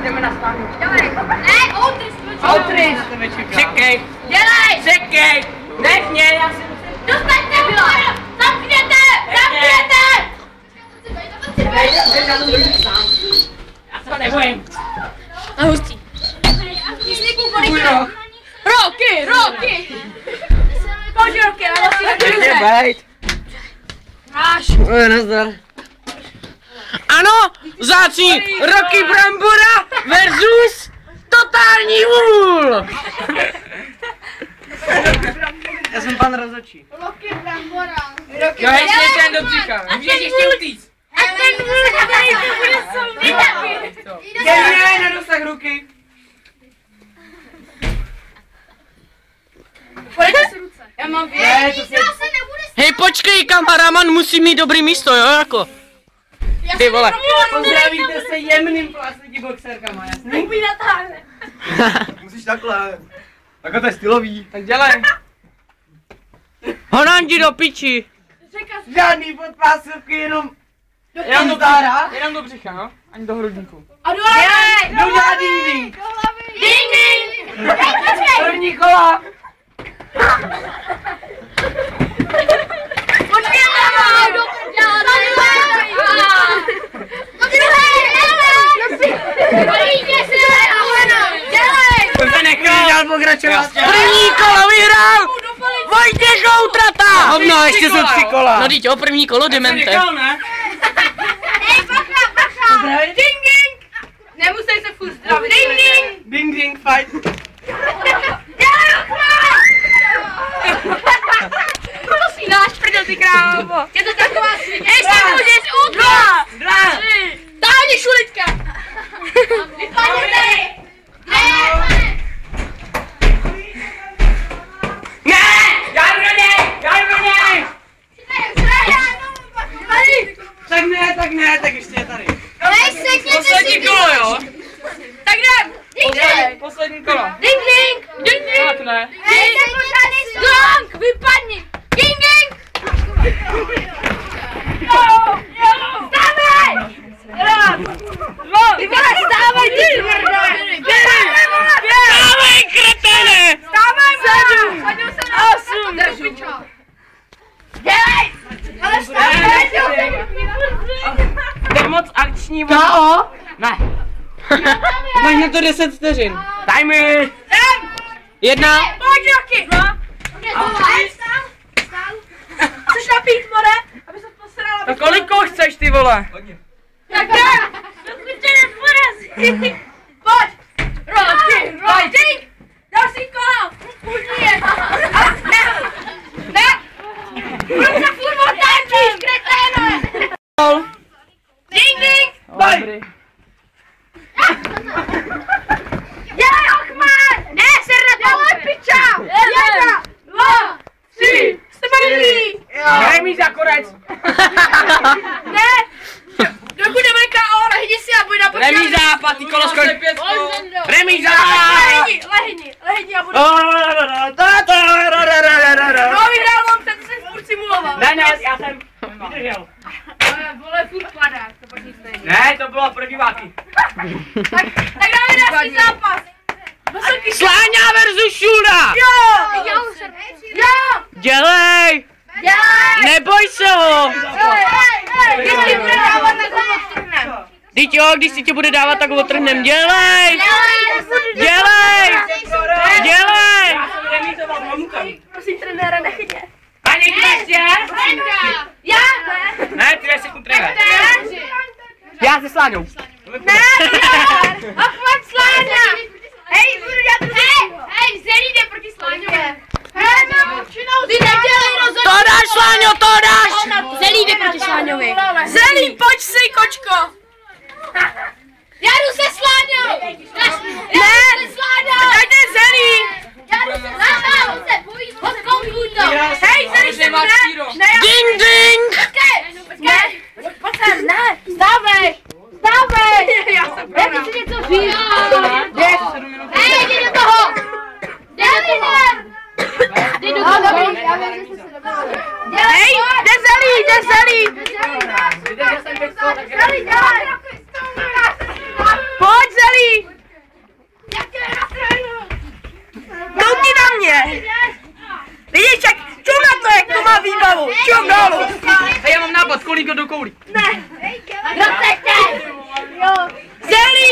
Jdeme na stánu. Ne, Outris. Čekej. Dělej. Čekej. Nech mě, já si... Dostaňte byla. Zamkněte. Zamkněte. Já se nebojím. A hustý. Roky. Pojď roky, ale vlastně Nechně bejt. máš. Nazdar. Ano, vzácní Roky Brambora versus Totální vůl. Já jsem pan rozhodčí. Roky Brambora. Jo, ještě ten do břicha. Můžeš ještě utíct. A ten vůl, tady to bude souvět. Jdeme na dosah ruky. Pojďte si ruce. Já mám Ne, to se nebude. Hej, počkej, kameraman musí mít dobrý místo, jo, jako. Ty vole. Pozdravíte se jemným plastiký boxerkama, jasný? Můj natáhne. Musíš takhle. Takhle to je stylový. Tak dělej. Honandi do piči. Žádný podpásovky, jenom Jenom do břicha, no? Ani do hrudníku. A do hlavy. kdo dělá ding ding. Ding ding. První kola. Počkej, do To se nechal pokračovat. První kolo vyhrál Vojtěch Outrata. Hovno, ještě jsou 3 kola. No teď o první kolo demente. Hej, bacha. Ding ding. Nemusej se furt zdravit. Ding ding. Ding ding fight. To si dáš prdel, ty krávo. Je to taková svině. Ještě můžeš udělat. 2, 3. Táhni šulitka. Vypadněte. Tak ne, tak ještě je tady. Poslední kolo, jo? Tak jdem. Ding ding. Poslední kolo. Ding ding. Ding ding. Tak ne. Hej, nepořádný strong. Vypadni. Ding ding. Vstávej. Ty vole, vstávej, ty Vstávej, kretene! Vstávej, 7, 8. Dělej. Ale vstávej. To je moc akční vod. K.O. Ne. Máš na to 10 vteřin. Time. 1. Pojď, Roky. Chceš napít, more? Aby se posrala. No kolik chceš, ty vole? Tak jdem. Dokud tě neporazí. Pojď. Roky. Ding. Další kolo. Užij je. Ne. Proč se furt otáčíš, kreténe? Ding ding. Dobrý. Dělej, Hochman. Ne, serna to. Dělej, piča. 1, 2, 3. Jste malý. Remíza, konec. Ne. Dokud jdeme K.O. lehni si a buď na počátku. Remíza, pátý kolo skončí. Remíza. Lehni a budu. No, vyhrál on, ten se furt simuloval. Ne, já jsem vydržel. Vole, furt padá, to pak nic nejde. Ne, to bylo pro diváky. Tak dáme další zápas. Sláňa versus Šulda. Jo. Dělej. Neboj se ho. Když ti bude dávat, tak ho odtrhnem. Teď jo, když si tě bude dávat, tak ho odtrhnem. Dělej. Dělej. Dělej. Já jsem remízoval mamukam. Prosím, trenére, nechytě. A někdo ještě? Já? Ne, ty jsi sekund trenér. Já se Sláňou. Ne, Hochman Sláňa. Hej, budu dělat hej, Zelí jde proti Sláňové. Hej, ty nedělej rozhodně. To dáš, Sláňo, to dáš. Zelí jde proti Sláňovi. Zelí, pojď si, kočko. Já jdu se Sláňou. Ne, Sláňou. Dajte Zelí. Já jdu se Sláňou. Odkoumpuj to. Hej, Zelí se mne. Ding, ding. Počkej. Pojď sem, ne. Vstávej. Hej, jdi do toho! Jdi do toho! Hej, jde zelí! Pojď zelí! Koukni na mě! Vidíš, jak čum na to, jak to má výbavu! Čum dolů! Hej, já mám nápad, kolik ho do koulí. Ne! Zelí!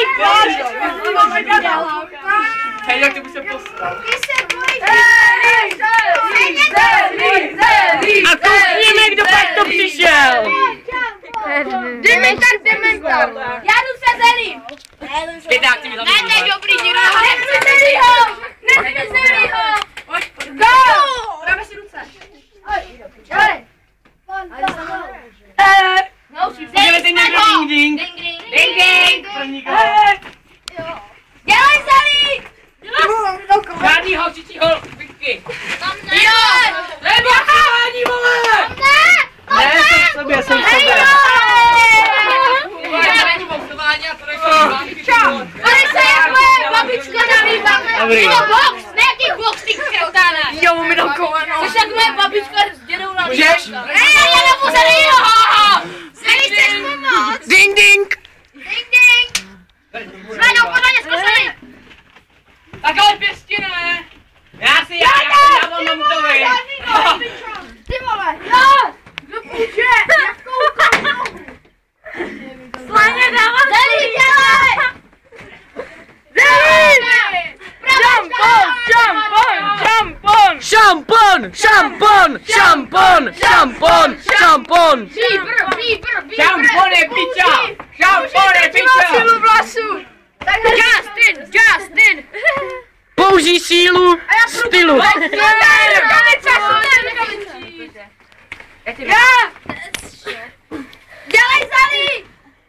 Hej, jak ty už se postal. A koukněme, kdo pak to přišel. Dementar! Já jdu se zelí! Bědák, ty mi Ne, to je dobrý, nikdo nechci zelího! Nechci zelího! Go! Dáme si ruce. Dělejte někdo ding ding. Ding ding! Dělej zelí! Žádný holčičího bitky. Jo! Nebo chávání, vole! Ne, jsem v sobě, jsem v sobě. Já není boxování a to nejsou banky. Tady se jak moje babička nabývá. Dobrý. Je to box, ne jaký box, ty kretáne. Jo, mi dal koleno. Jsi jak moje babička s dědou na Můžeš? já nebu zelího! Zelí, chceš pomoct? Ding ding. Ding ding! Zvaňou, podle mě zkusili! Tak ale pěstí ne. Já mám mamutovi. Ty vole! Jo! Kdo půjče? Jakou komu? Slaně dává zelí, dělej! Zelí! Šampon. Šampone, piča. Sílu vlasu! Justin! Použij sílu stylu. Dělej zelí!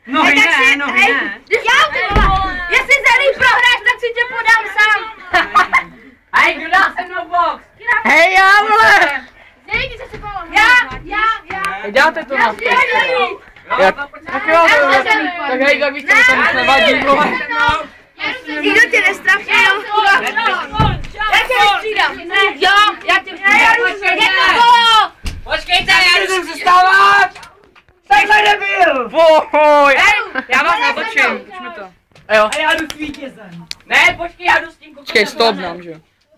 Nohy ne. Jestli zelí prohráš, tak si tě podám sám. Hej, kdo dá se mnou box? Hej, já, vole. Nejdi se pomoct. Já. Děláte to na Já. Tak jo, tak hej, tak víš, co tam nevadí, vole. Nikdo tě nestrafil. Já tě nestřídám. Jo, já tě nestřídám. Počkejte, já jdu se stávat. Takhle nebyl. Voj. Já vás natočím. Už mi to. Jo. A já jdu s vítězem. Ne, počkej, já jdu s tím kokotem. Počkej, stop nám, že jo.